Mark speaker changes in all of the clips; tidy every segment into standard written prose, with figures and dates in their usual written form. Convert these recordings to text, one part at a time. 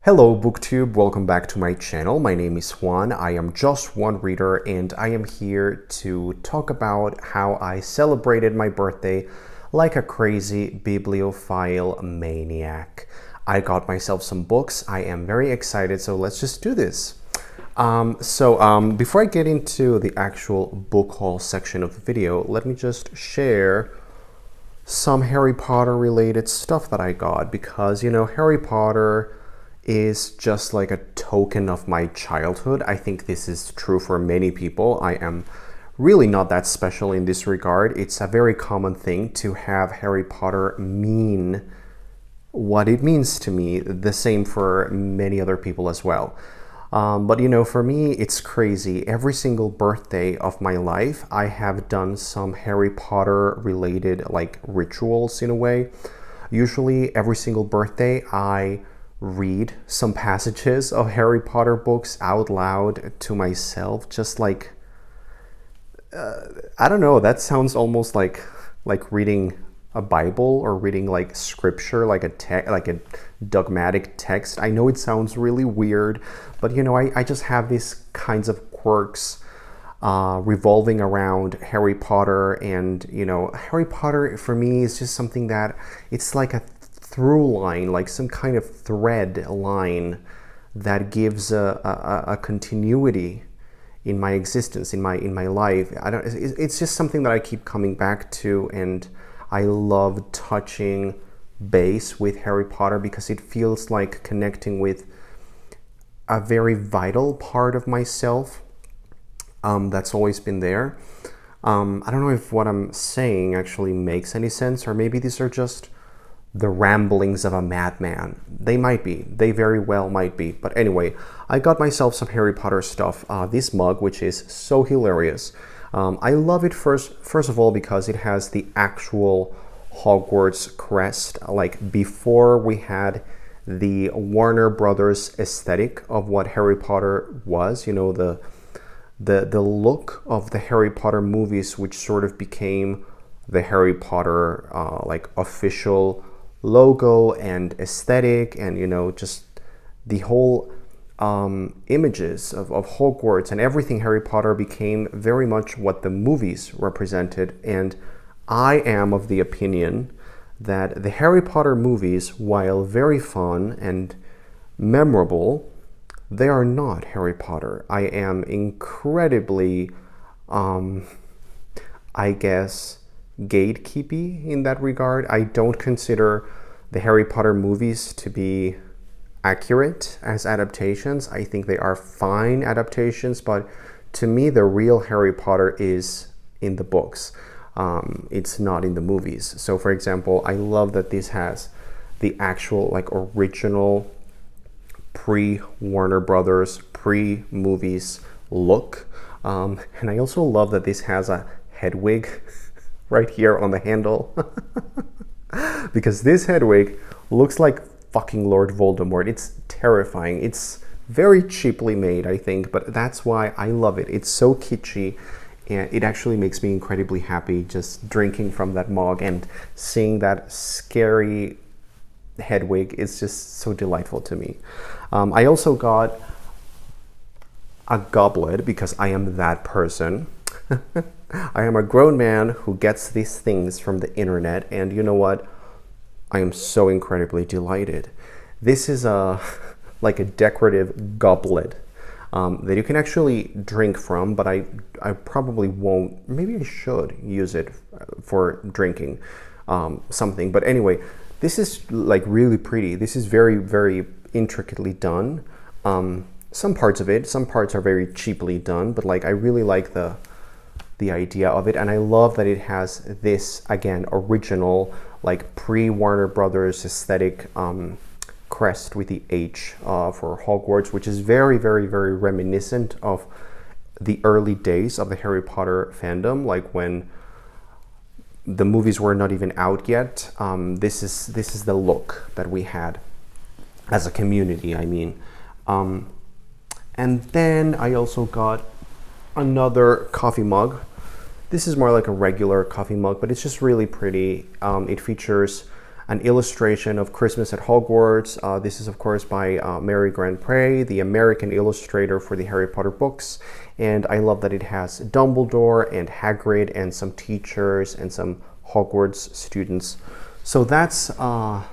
Speaker 1: Hello BookTube, welcome back to my channel. My name is Juan. I am just one reader and I am here to talk about how I celebrated my birthday like a crazy bibliophile maniac. I got myself some books. I am very excited, so let's just do this. Before I get into the actual book haul section of the video, let me just share some Harry Potter related stuff that I got because, you know, Harry Potter is just like a token of my childhood. I think this is true for many people. I am really not that special in this regard. It's a very common thing to have Harry Potter mean what it means to me, the same for many other people as well. But you know, for me, it's crazy. Every single birthday of my life, I have done some Harry Potter related like rituals in a way. Usually every single birthday, I read some passages of Harry Potter books out loud to myself, just like, I don't know, that sounds almost like reading a Bible or reading like scripture, like a dogmatic text. I know it sounds really weird, but you know, I just have these kinds of quirks revolving around Harry Potter. And you know, Harry Potter for me is just something that it's like a through line, like some kind of thread line that gives a continuity in my existence, in my life. It's just something that I keep coming back to, and I love touching base with Harry Potter because it feels like connecting with a very vital part of myself that's always been there. I don't know if what I'm saying actually makes any sense, or maybe these are just the ramblings of a madman. They might be. They very well might be. But anyway, I got myself some Harry Potter stuff. This mug, which is so hilarious. I love it first of all because it has the actual Hogwarts crest. Like before we had the Warner Brothers aesthetic of what Harry Potter was, you know, the look of the Harry Potter movies, which sort of became the Harry Potter like official logo and aesthetic, and you know, just the whole images of Hogwarts and everything Harry Potter became very much what the movies represented. And I am of the opinion that the Harry Potter movies, while very fun and memorable, they are not Harry Potter. I am incredibly, I guess, gatekeepy in that regard. I don't consider the Harry Potter movies to be accurate as adaptations. I think they are fine adaptations, but to me the real Harry Potter is in the books. It's not in the movies. So for example, I love that this has the actual like original pre-Warner Brothers, pre-movies look. And I also love that this has a Hedwig right here on the handle because this Hedwig looks like fucking Lord Voldemort. It's terrifying. It's very cheaply made, I think, but that's why I love it. It's so kitschy, and it actually makes me incredibly happy just drinking from that mug and seeing that scary Hedwig. It's just so delightful to me. I also got a goblet because I am that person. I am a grown man who gets these things from the internet, and you know what? I am so incredibly delighted. This is like a decorative goblet that you can actually drink from, but I probably won't. Maybe I should use it for drinking something. But anyway, this is like really pretty. This is very, very intricately done. Some parts are very cheaply done, but like I really like the idea of it, and I love that it has this again original like pre-Warner Brothers aesthetic crest with the H for Hogwarts, which is very, very, very reminiscent of the early days of the Harry Potter fandom, like when the movies were not even out yet. This is the look that we had as a community, I mean. And then I also got another coffee mug. This is more like a regular coffee mug, but it's just really pretty. It features an illustration of Christmas at Hogwarts. This is, of course, by Mary Grandpré, the American illustrator for the Harry Potter books. And I love that it has Dumbledore and Hagrid and some teachers and some Hogwarts students. So that's the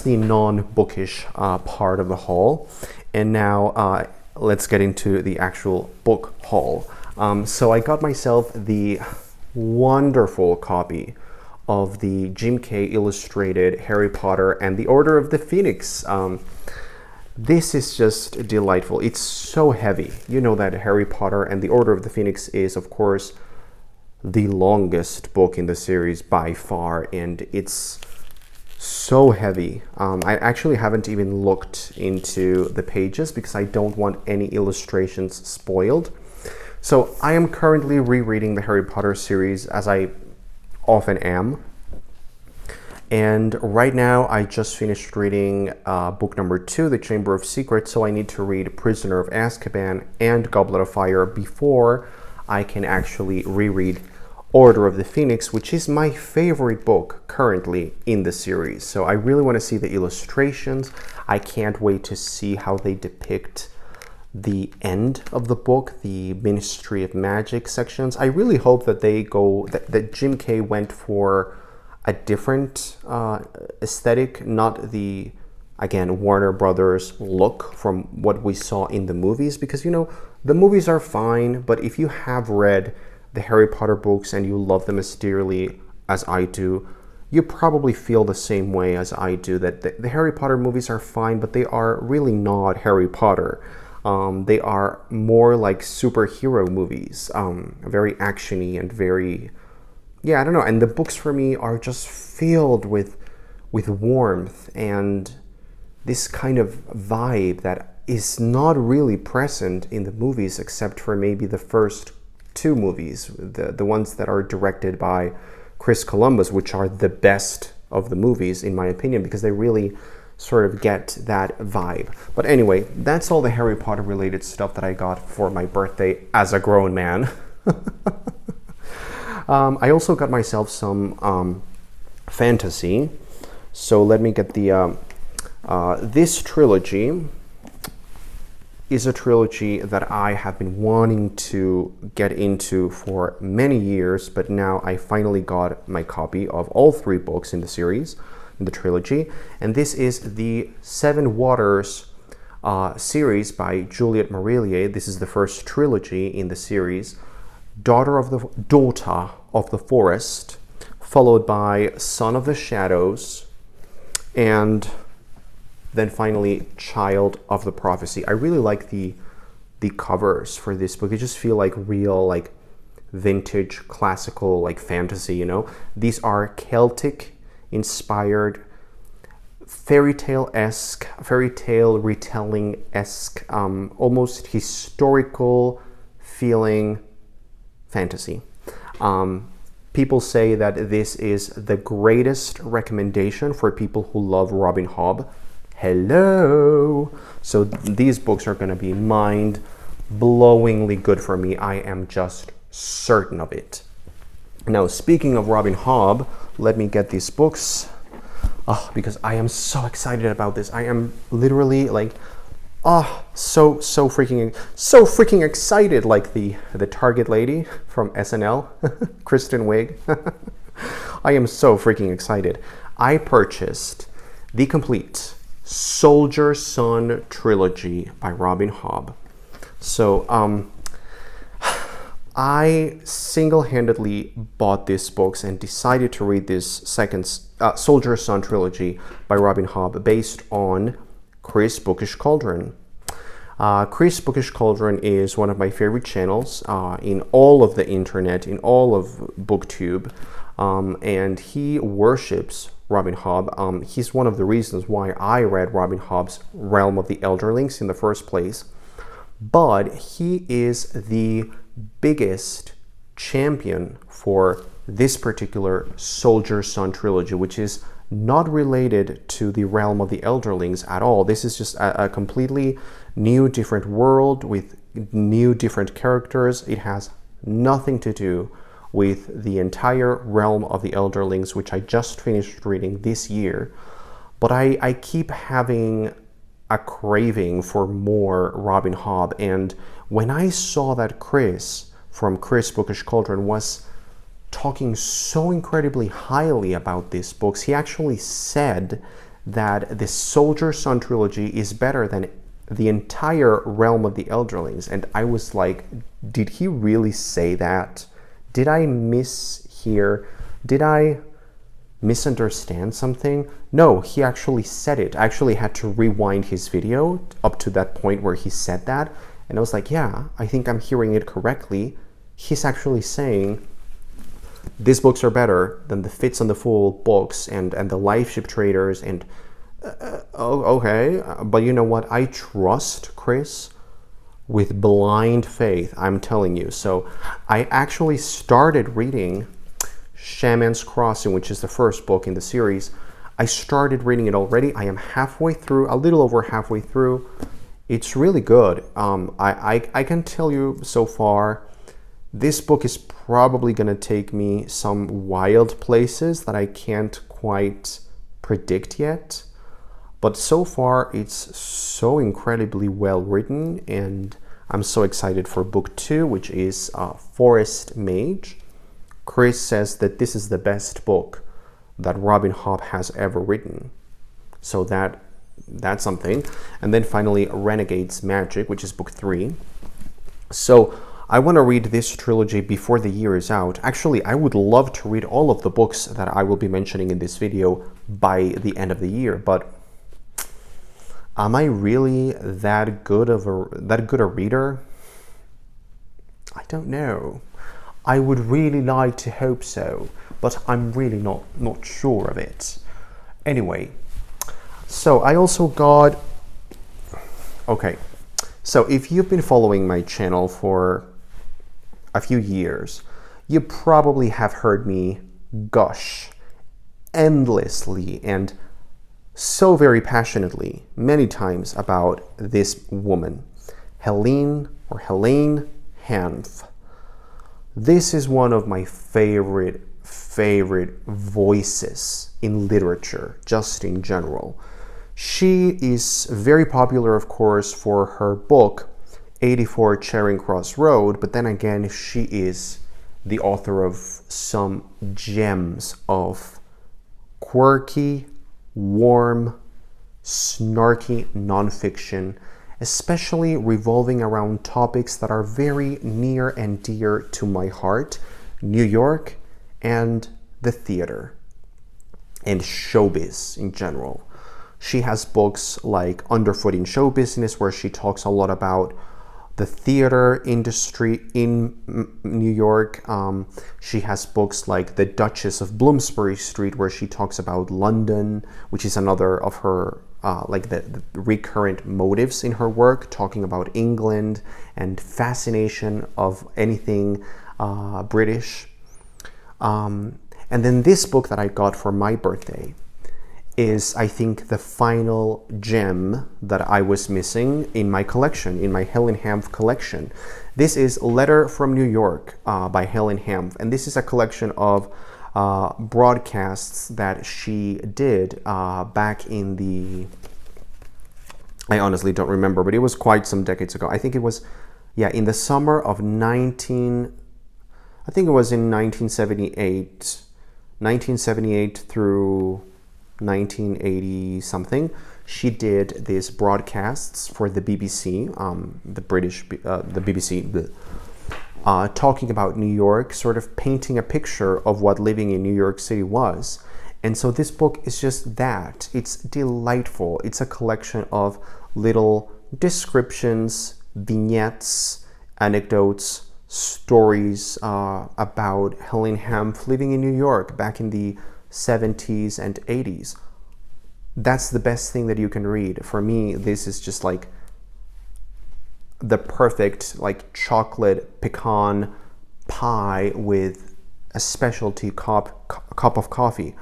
Speaker 1: non-bookish part of the haul. And now let's get into the actual book haul. So I got myself the wonderful copy of the Jim Kay illustrated Harry Potter and the Order of the Phoenix. This is just delightful. It's so heavy. You know that Harry Potter and the Order of the Phoenix is, of course, the longest book in the series by far, and it's so heavy. I actually haven't even looked into the pages because I don't want any illustrations spoiled. So I am currently rereading the Harry Potter series, as I often am. And right now I just finished reading book number 2, The Chamber of Secrets, so I need to read Prisoner of Azkaban and Goblet of Fire before I can actually reread Order of the Phoenix, which is my favorite book currently in the series. So I really want to see the illustrations. I can't wait to see how they depict the end of the book, the Ministry of Magic sections. I really hope that that Jim Kay went for a different aesthetic, not the, again, Warner Brothers look from what we saw in the movies, because, you know, the movies are fine, but if you have read the Harry Potter books and you love them as dearly as I do, you probably feel the same way as I do, that the Harry Potter movies are fine, but they are really not Harry Potter. They are more like superhero movies, very actiony and very, yeah, I don't know. And the books for me are just filled with warmth and this kind of vibe that is not really present in the movies, except for maybe the first 2 movies, the ones that are directed by Chris Columbus, which are the best of the movies, in my opinion, because they really sort of get that vibe. But anyway, that's all the Harry Potter related stuff that I got for my birthday as a grown man. I also got myself some fantasy. So let me get the this trilogy is a trilogy that I have been wanting to get into for many years, but now I finally got my copy of all 3 books in the series, in the trilogy. And this is the Seven Waters series by Juliet Marillier. This is the first trilogy in the series. Daughter of the Forest, followed by Son of the Shadows, and then finally Child of the Prophecy. I really like the covers for this book. They just feel like real, like vintage classical, like fantasy, you know. These are Celtic inspired, fairy tale retelling-esque, almost historical feeling fantasy. People say that this is the greatest recommendation for people who love Robin Hobb. Hello! So these books are going to be mind-blowingly good for me. I am just certain of it. Now, speaking of Robin Hobb, let me get these books. Because I am so excited about this. I am literally like, so freaking excited, like the Target lady from SNL, Kristen Wiig. I am so freaking excited. I purchased the complete Soldier Sun Trilogy by Robin Hobb. So I single-handedly bought these books and decided to read this second Soldier Sun Trilogy by Robin Hobb based on Chris Bookish Cauldron. Chris Bookish Cauldron is one of my favorite channels in all of the internet, in all of BookTube, and he worships Robin Hobb. He's one of the reasons why I read Robin Hobb's Realm of the Elderlings in the first place. But he is the biggest champion for this particular Soldier Sun Trilogy, which is not related to the Realm of the Elderlings at all. This is just a completely new, different world with new, different characters. It has nothing to do with the entire realm of the Elderlings, which I just finished reading this year. But I keep having a craving for more Robin Hobb. And when I saw that Chris from Chris Bookish Cauldron was talking so incredibly highly about these books, he actually said that the Sun Trilogy is better than the entire realm of the Elderlings. And I was like, did he really say that? Did I mishear? Did I misunderstand something? No, he actually said it. I actually had to rewind his video up to that point where he said that. And I was like, yeah, I think I'm hearing it correctly. He's actually saying these books are better than the Fitz and the Fool books and the Life Ship Traders and okay, but you know what? I trust Chris with blind faith, I'm telling you. So I actually started reading Shaman's Crossing, which is the first book in the series. I started reading it already. I am halfway through, a little over halfway through. It's really good. I can tell you so far, this book is probably going to take me some wild places that I can't quite predict yet. But so far, it's so incredibly well written, and I'm so excited for book 2, which is Forest Mage. Chris says that this is the best book that Robin Hobb has ever written. So that's something. And then finally, Renegade's Magic, which is book 3. So I want to read this trilogy before the year is out. Actually, I would love to read all of the books that I will be mentioning in this video by the end of the year, but am I really that good a reader? I don't know. I would really like to hope so, but I'm really not sure of it. Anyway, so I also got... Okay, so if you've been following my channel for a few years, you probably have heard me gush endlessly and so very passionately many times about this woman, Helene Ham. This is one of my favorite voices in literature, just in general. She is very popular, of course, for her book 84 Charing Cross Road, but then again, she is the author of some gems of quirky, warm, snarky nonfiction, especially revolving around topics that are very near and dear to my heart: New York and the theater and showbiz in general. She has books like Underfoot in Show Business, where she talks a lot about the theater industry in New York. She has books like The Duchess of Bloomsbury Street, where she talks about London, which is another of her like the recurrent motives in her work, talking about England and fascination of anything British. And then this book that I got for my birthday is, I think, the final gem that I was missing in my collection, in my Helene Ham collection. This is Letter from New York by Helene Ham, and this is a collection of broadcasts that she did back in the... I honestly don't remember, but it was quite some decades ago. I think it was, yeah, in the summer of 1978 through 1980 something. She did these broadcasts for the BBC, the BBC, talking about New York, sort of painting a picture of what living in New York City was. And so this book is just that. It's delightful. It's a collection of little descriptions, vignettes, anecdotes, stories about Helene Ham living in New York back in the 70s and 80s. That's the best thing that you can read. For me, this is just like the perfect like chocolate pecan pie with a specialty cup of coffee.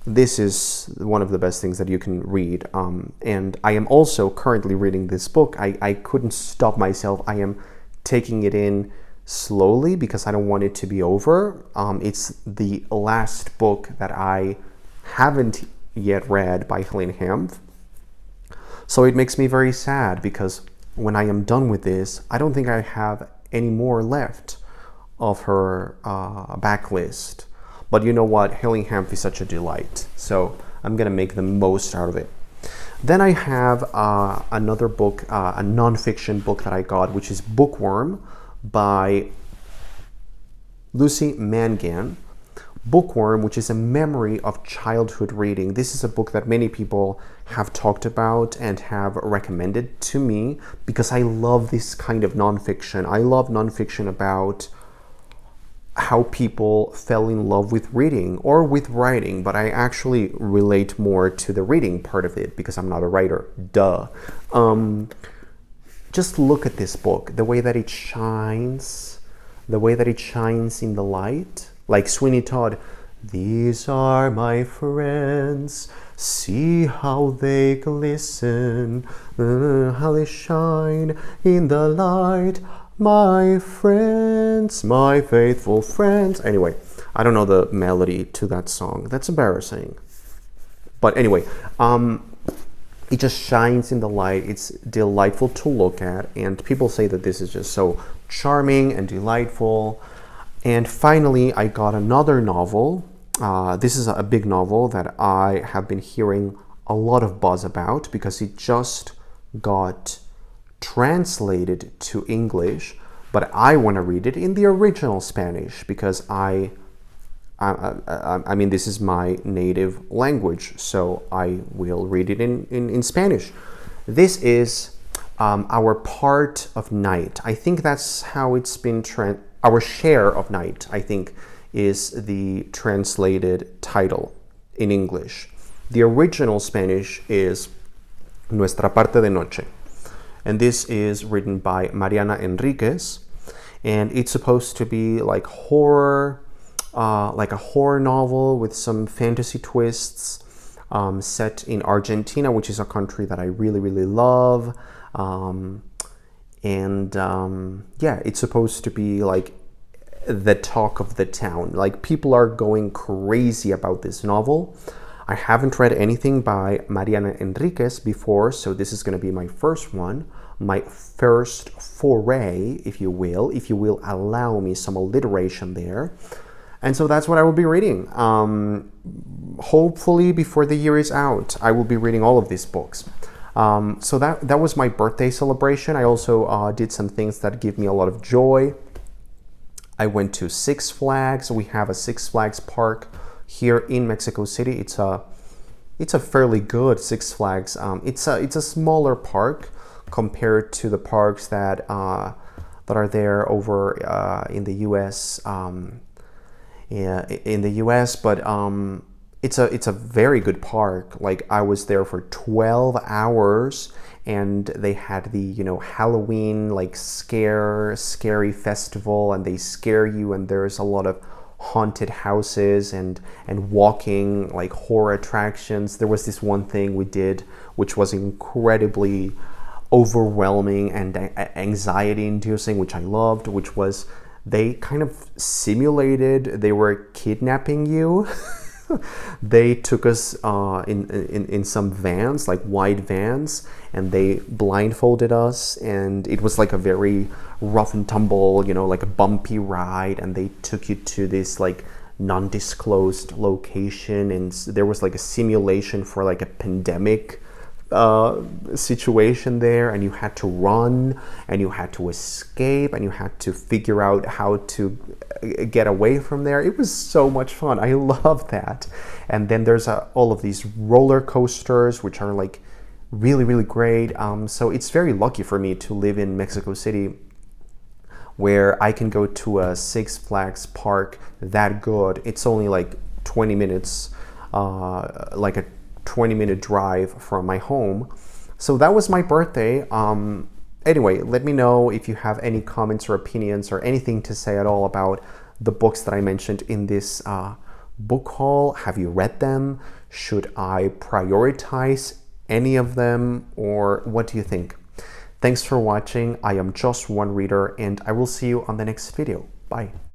Speaker 1: This is one of the best things that you can read. And I am also currently reading this book. I couldn't stop myself. I am taking it in slowly because I don't want it to be over. It's the last book that I haven't yet read by Helene Ham. So it makes me very sad because when I am done with this, I don't think I have any more left of her backlist. But you know what? Helene Ham is such a delight. So I'm going to make the most out of it. Then I have another book, a nonfiction book that I got, which is Bookworm by Lucy Mangan. Bookworm, which is a memory of childhood reading. This is a book that many people have talked about and have recommended to me because I love this kind of nonfiction. I love nonfiction about how people fell in love with reading or with writing, but I actually relate more to the reading part of it because I'm not a writer. Duh. Just look at this book, the way that it shines in the light. Like Sweeney Todd, these are my friends, see how they glisten, how they shine in the light, my friends, my faithful friends. Anyway, I don't know the melody to that song. That's embarrassing. But anyway, it just shines in the light. It's delightful to look at, and people say that this is just so charming and delightful. And finally, I got another novel. This is a big novel that I have been hearing a lot of buzz about because it just got translated to English, but I want to read it in the original Spanish because I mean, this is my native language, so I will read it in Spanish. This is Our Part of Night. I think that's how it's been Our Share of Night, I think, is the translated title in English. The original Spanish is Nuestra Parte de Noche. And this is written by Mariana Enriquez. And it's supposed to be like horror, like a horror novel with some fantasy twists, set in Argentina, which is a country that I really, really love. Yeah, it's supposed to be like the talk of the town. Like, people are going crazy about this novel. I haven't read anything by Mariana Enriquez before, so this is going to be my first one, my first foray, if you will allow me some alliteration there. And so that's what I will be reading. Hopefully before the year is out, I will be reading all of these books. So that was my birthday celebration. I also did some things that give me a lot of joy. I went to Six Flags. We have a Six Flags park here in Mexico City. It's a fairly good Six Flags. It's a smaller park compared to the parks that are there over in the U.S. In the U.S., but it's a very good park. Like, I was there for 12 hours, and they had the Halloween like scary festival, and they scare you, and there's a lot of haunted houses and walking like horror attractions. There was this one thing we did which was incredibly overwhelming and anxiety inducing, which I loved, which was they kind of simulated they were kidnapping you. They took us in some vans, like wide vans, and they blindfolded us, and it was like a very rough and tumble, like a bumpy ride, and they took you to this like non-disclosed location, and there was like a simulation for like a pandemic situation there, and you had to run, and you had to escape, and you had to figure out how to get away from there. It was so much fun. I love that. And then there's all of these roller coasters, which are like really, really great. So it's very lucky for me to live in Mexico City, where I can go to a Six Flags park that good. It's only like 20 minutes, like a 20-minute drive from my home. So that was my birthday. Anyway, let me know if you have any comments or opinions or anything to say at all about the books that I mentioned in this book haul. Have you read them? Should I prioritize any of them? Or what do you think? Thanks for watching. I am Just One Reader, and I will see you on the next video. Bye.